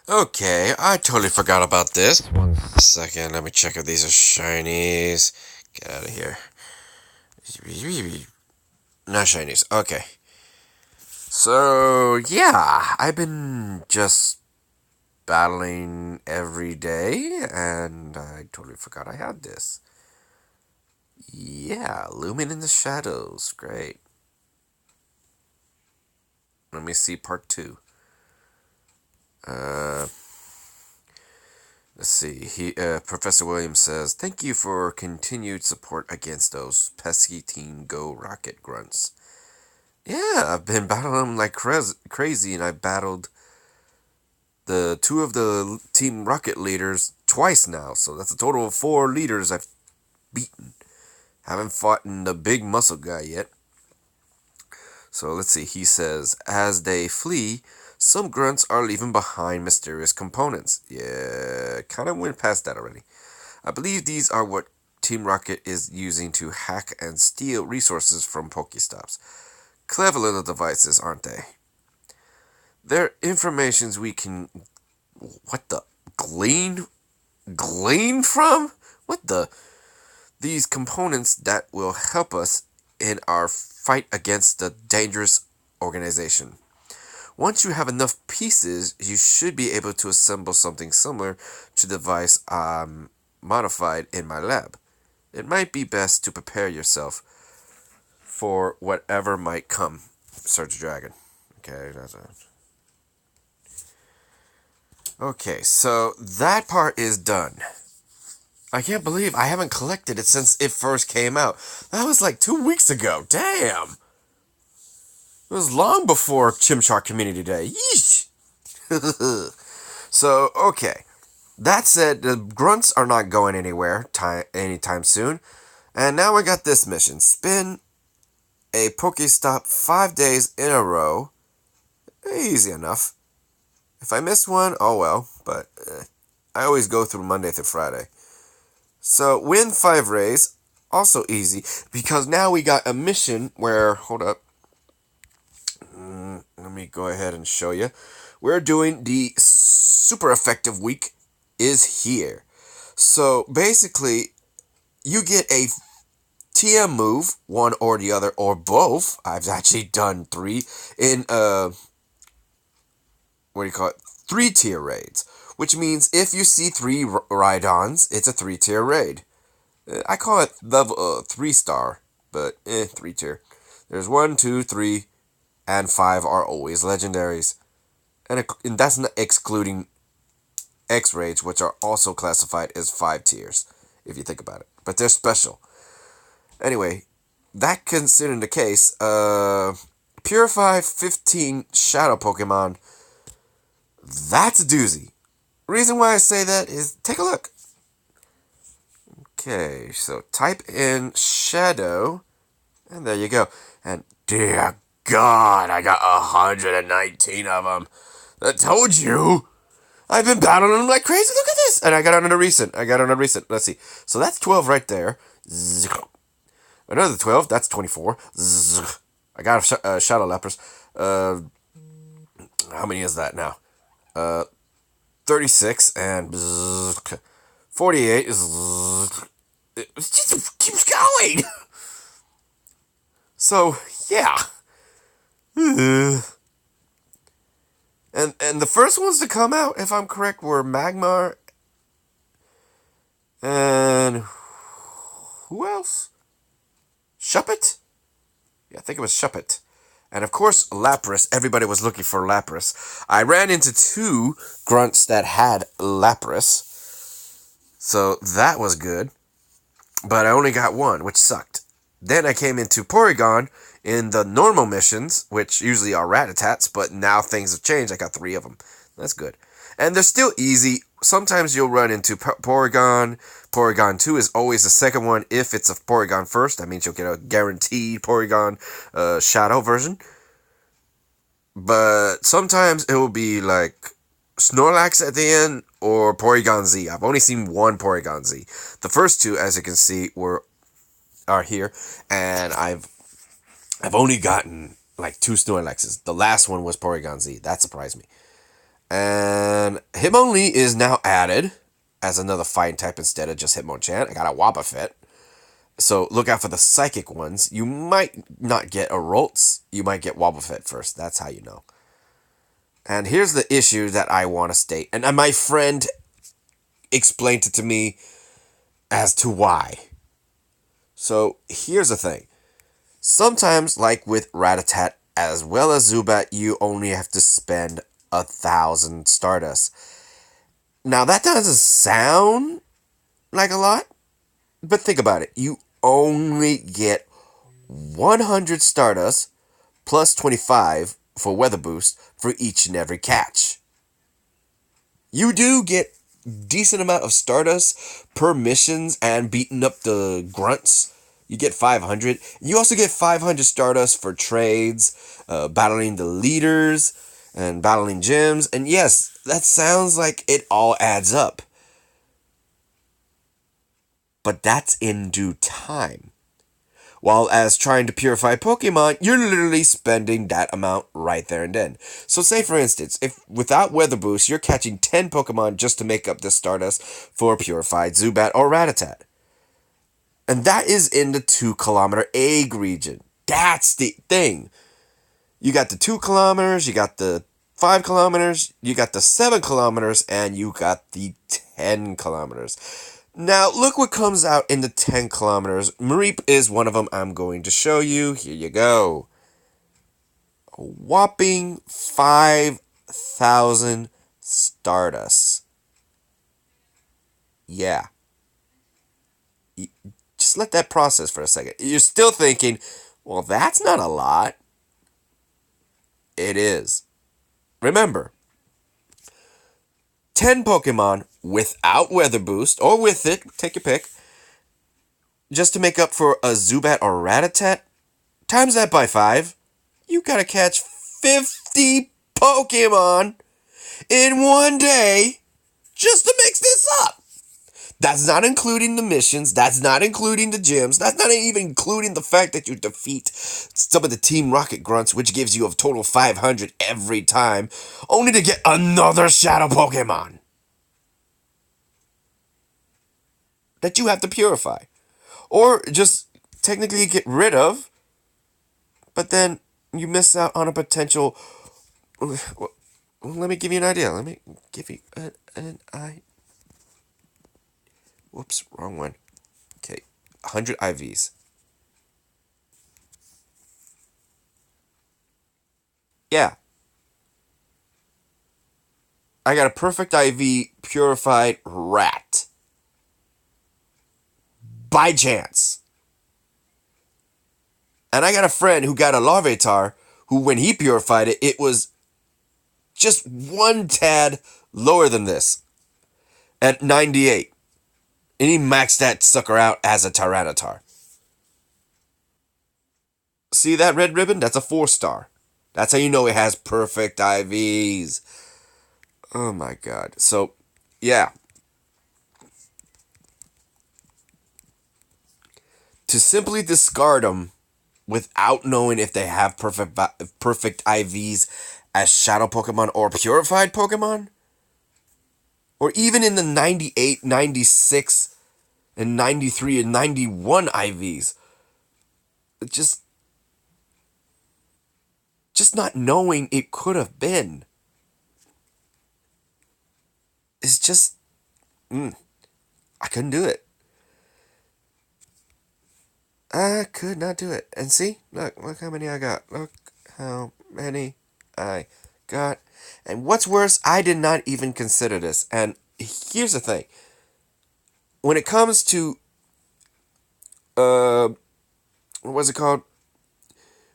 Okay, I totally forgot about this. 1 second, let me check if these are shinies. Get out of here. Not shinies. Okay. So, yeah, I've been just battling every day, and I totally forgot I had this. Yeah, looming in the shadows. Great. Let me see part two. Uh, let's see. Professor Williams says, "Thank you for continued support against those pesky Team Go rocket grunts." Yeah, I've been battling them like crazy, and I battled the two of the Team Rocket leaders twice now. So that's a total of 4 leaders I've beaten. Haven't fought in the big muscle guy yet. So let's see. He says, as they flee, some grunts are leaving behind mysterious components. Yeah, kind of went past that already. I believe these are what Team Rocket is using to hack and steal resources from Pokestops. Clever little devices, aren't they? They're informations we can... What the? Glean from? What the? These components that will help us in our fight against the dangerous organization. Once you have enough pieces, you should be able to assemble something similar to the device modified in my lab. It might be best to prepare yourself for whatever might come. SergDragon. Okay, that's it. Okay, so that part is done. I can't believe I haven't collected it since it first came out. That was like 2 weeks ago. Damn! It was long before Chimchar Community Day. Yeesh! So, okay. That said, the grunts are not going anywhere anytime soon. And now we got this mission. Spin a Pokestop 5 days in a row. Easy enough. If I miss one, oh well. But I always go through Monday through Friday. So, win 5 raids. Also easy. Because now we got a mission where... Hold up. Let me go ahead and show you. We're doing the super effective week is here. So basically, you get a TM move, one or the other, or both. I've actually done 3 in what do you call it? 3-tier raids, which means if you see 3 Rhydons, it's a 3-tier raid. I call it level 3-star, but 3-tier. There's 1, 2, 3, and 5 are always legendaries, and that's not excluding X-raids, which are also classified as 5 tiers, if you think about it. But they're special. Anyway, that considering the case, Purify 15 Shadow Pokemon, that's a doozy. Reason why I say that is, take a look. Okay, so type in Shadow, and there you go. And dear God, I got 119 of them. I told you. I've been battling them like crazy. Look at this. And I got on a recent. Let's see. So that's 12 right there. Another 12. That's 24. I got a Shadow Lapras. How many is that now? 36 and 48 it just keeps going. So, yeah. And the first ones to come out, if I'm correct, were Magmar and who else? Shuppet? Yeah, I think it was Shuppet. And of course, Lapras. Everybody was looking for Lapras. I ran into 2 grunts that had Lapras. So that was good. But I only got 1, which sucked. Then I came into Porygon in the normal missions, which usually are Ratatats, but now things have changed. I got 3 of them. That's good. And they're still easy. Sometimes you'll run into Porygon. Porygon 2 is always the second one. If it's a Porygon first, that means you'll get a guaranteed Porygon Shadow version. But sometimes it will be like Snorlax at the end or Porygon Z. I've only seen 1 Porygon Z. The first 2, as you can see, are here, and I've only gotten like 2 Snorlaxes. The last one was Porygon Z. That surprised me. And Hitmonlee is now added as another fighting type instead of just Hitmonchan. I got a Wobbuffet. So look out for the psychic ones. You might not get a Rolts. You might get Wobbuffet first. That's how you know. And here's the issue that I want to state. And my friend explained it to me as to why. So here's the thing. Sometimes, like with Rattata as well as Zubat, you only have to spend 1,000 Stardust. Now that doesn't sound like a lot, but think about it. You only get 100 Stardust plus 25 for Weather Boost for each and every catch. You do get decent amount of Stardust per missions and beating up the grunts. You get 500. You also get 500 Stardust for trades, battling the leaders, and battling gyms. And yes, that sounds like it all adds up. But that's in due time. While as trying to purify Pokemon, you're literally spending that amount right there and then. So say for instance, if without Weather Boost, you're catching 10 Pokemon just to make up the Stardust for purified Zubat or Rattata. And that is in the 2-kilometer egg region. That's the thing. You got the 2 kilometers, you got the 5 kilometers, you got the 7 kilometers, and you got the 10 kilometers. Now, look what comes out in the 10 kilometers. Mareep is one of them I'm going to show you. Here you go. A whopping 5,000 Stardust. Yeah. Just let that process for a second. You're still thinking, well, that's not a lot. It is. Remember, 10 Pokemon without Weather Boost, or with it, take your pick, just to make up for a Zubat or Rattata, times that by 5, you gotta catch 50 Pokemon in one day just to mix this up. That's not including the missions. That's not including the gyms. That's not even including the fact that you defeat some of the Team Rocket grunts, which gives you a total 500 every time, only to get another Shadow Pokemon that you have to purify. Or just technically get rid of, but then you miss out on a potential... Well, let me give you an idea. Let me give you an idea. Whoops, wrong one. Okay, 100 IVs. Yeah. I got a perfect IV purified rat. By chance. And I got a friend who got a Larvitar who, when he purified it, it was just one tad lower than this. At 98. And he maxed that sucker out as a Tyranitar. See that red ribbon? That's a 4-star. That's how you know it has perfect IVs. Oh my god. So, yeah. To simply discard them without knowing if they have perfect IVs as Shadow Pokemon or Purified Pokemon, or even in the 98, 96, and 93 and 91 IVs, just not knowing it could have been. It's just, I couldn't do it. I could not do it. And see, look how many I got. Look how many I got. And what's worse, I did not even consider this. And here's the thing. When it comes to, what was it called?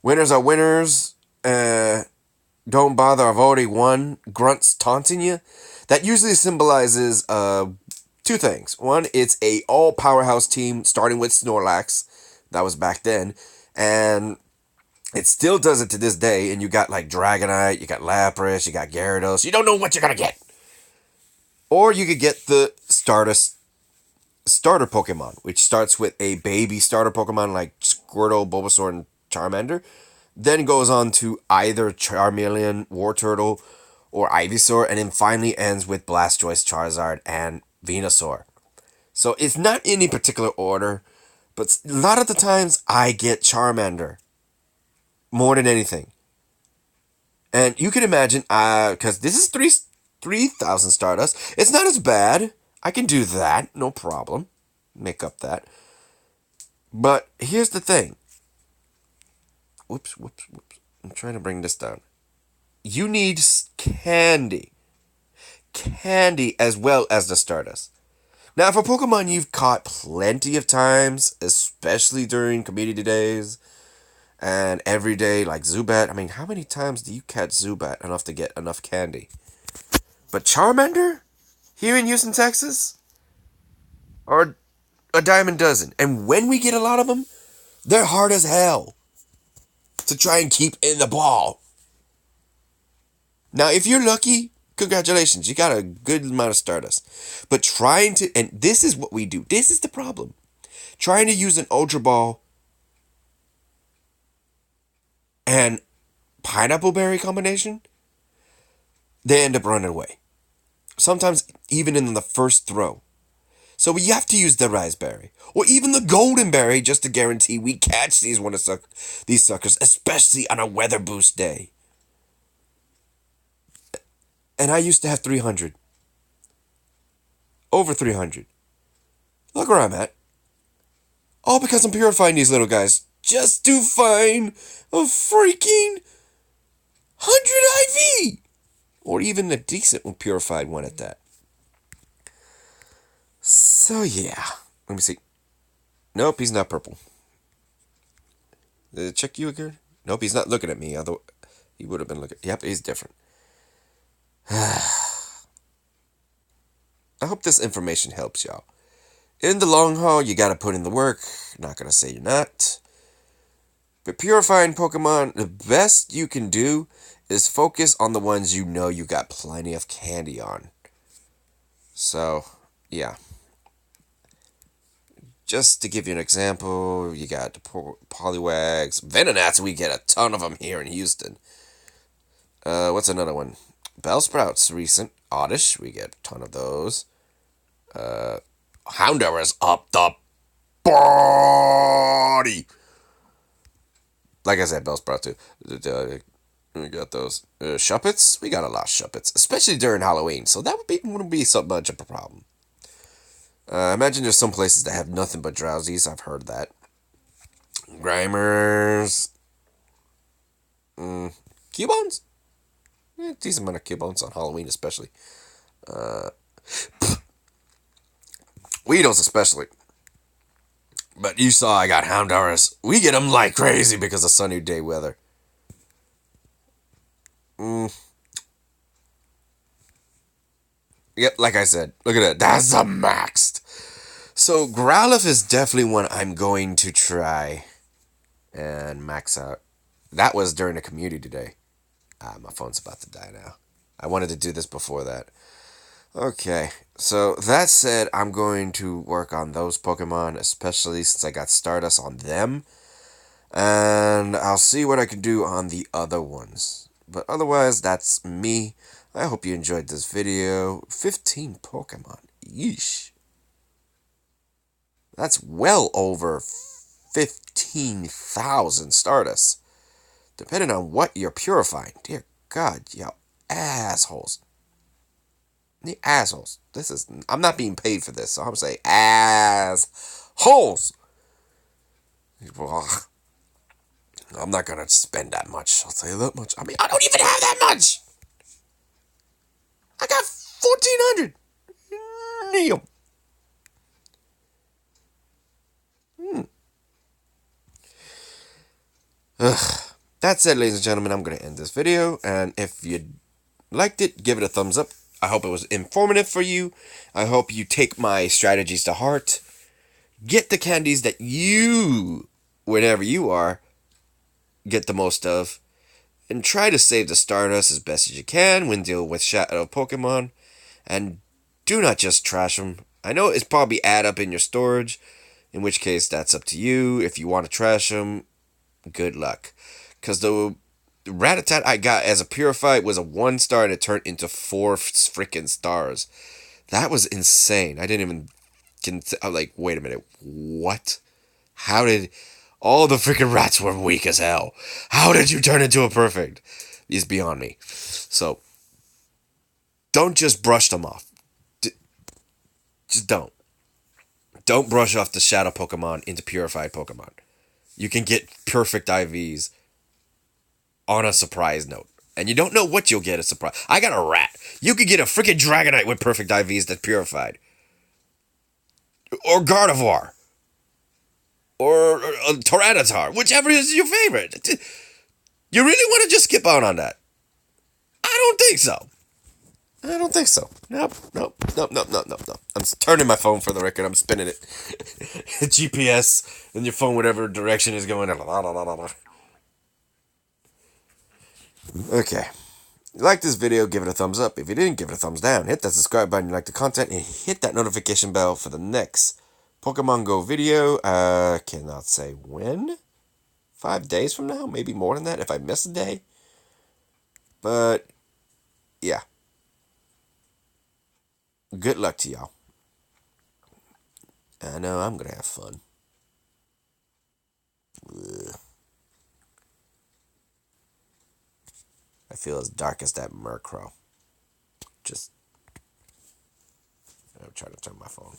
Winners are winners. Don't bother, I've already won. Grunts taunting you. That usually symbolizes two things. One, it's a all powerhouse team starting with Snorlax. That was back then. And it still does it to this day. And you got like Dragonite, you got Lapras, you got Gyarados. You don't know what you're going to get. Or you could get the starter Pokemon, which starts with a baby starter Pokemon like Squirtle, Bulbasaur, and Charmander. Then goes on to either Charmeleon, Wartortle, or Ivysaur, and then finally ends with Blastoise, Charizard, and Venusaur. So it's not in any particular order, but a lot of the times I get Charmander more than anything. And you can imagine, because this is 3,000 Stardust, it's not as bad. I can do that, no problem. Make up that. But here's the thing. Whoops. I'm trying to bring this down. You need candy. Candy as well as the Stardust. Now, for Pokemon you've caught plenty of times, especially during community days and every day, like Zubat. I mean, how many times do you catch Zubat enough to get enough candy? But Charmander? Here in Houston, Texas? Are a dime a dozen. And when we get a lot of them, they're hard as hell to try and keep in the ball. Now, if you're lucky, congratulations, you got a good amount of Stardust. But trying to, and this is what we do, this is the problem. Trying to use an Ultra Ball and Pineapple Berry combination, they end up running away. Sometimes even in the first throw. So we have to use the Raspberry, or even the Golden Berry, just to guarantee we catch these suckers, especially on a weather boost day. And I used to have 300. Over 300. Look where I'm at. All because I'm purifying these little guys. Just to find a freaking 100 IV. Or even a decent purified one at that. So yeah. Let me see. Nope, he's not purple. Did I check you again? Nope, he's not looking at me. Although he would have been looking. Yep, he's different. I hope this information helps y'all. In the long haul, you gotta put in the work. Not gonna say you're not. But purifying Pokemon, the best you can do is focus on the ones you know you got plenty of candy on. So, yeah. Just to give you an example, you got the Poliwags, Venonats, we get a ton of them here in Houston. What's another one? Bellsprout's recent. Oddish, we get a ton of those. Houndour's up the body. Like I said, Bellsprout too. We got those. Shuppets, we got a lot of Shuppets, especially during Halloween. So that wouldn't be so much of a problem. Imagine there's some places that have nothing but Drowsies. I've heard that. Grimers. Cubons? Decent amount of Cubons on Halloween, especially. Weedles, especially. But you saw I got Houndourus. We get them like crazy because of sunny day weather. Yep, like I said. Look at that. That's a maxed. So, Growlithe is definitely one I'm going to try and max out. That was during the community day. My phone's about to die now. I wanted to do this before that. Okay, so that said, I'm going to work on those Pokemon, especially since I got Stardust on them. And I'll see what I can do on the other ones. But otherwise, that's me. I hope you enjoyed this video. 15 Pokemon. Yeesh. That's well over 15,000 Stardust. Depending on what you're purifying. Dear God, y'all assholes. The assholes. I'm not being paid for this, so I'm saying assholes. I'm not gonna spend that much. I'll tell you that much. I mean, I don't even have that much. I got 1,400. Damn. That said, ladies and gentlemen, I'm going to end this video. And if you liked it, give it a thumbs up. I hope it was informative for you. I hope you take my strategies to heart. Get the candies that you, wherever you are, get the most of. And try to save the Stardust as best as you can when dealing with Shadow Pokemon. And do not just trash them. I know it's probably add up in your storage. In which case, that's up to you. If you want to trash them, good luck. Because the Rattata I got as a purified was a 1 star and it turned into 4 freaking stars. That was insane. I didn't even. I'm like, wait a minute. What? How did. All the freaking rats were weak as hell. How did you turn into a perfect? Is beyond me. So, don't just brush them off. Just don't. Don't brush off the shadow Pokemon into purified Pokemon. You can get perfect IVs on a surprise note. And you don't know what you'll get a surprise. I got a rat. You could get a freaking Dragonite with perfect IVs that's purified. Or Gardevoir. Or a Tyranitar. Whichever is your favorite. You really want to just skip on that? I don't think so. I don't think so. Nope. I'm turning my phone for the record. I'm spinning it. GPS and your phone, whatever direction is going. Okay. If you like this video, give it a thumbs up. If you didn't, give it a thumbs down. Hit that subscribe button if you like the content, and hit that notification bell for the next Pokemon Go video. Cannot say when. 5 days from now, maybe more than that if I miss a day. But yeah. Good luck to y'all. I know I'm gonna have fun. Ugh. I feel as dark as that Murkrow. Just, I'm trying to turn my phone.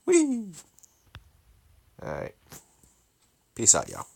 Whee! Alright. Peace out, y'all.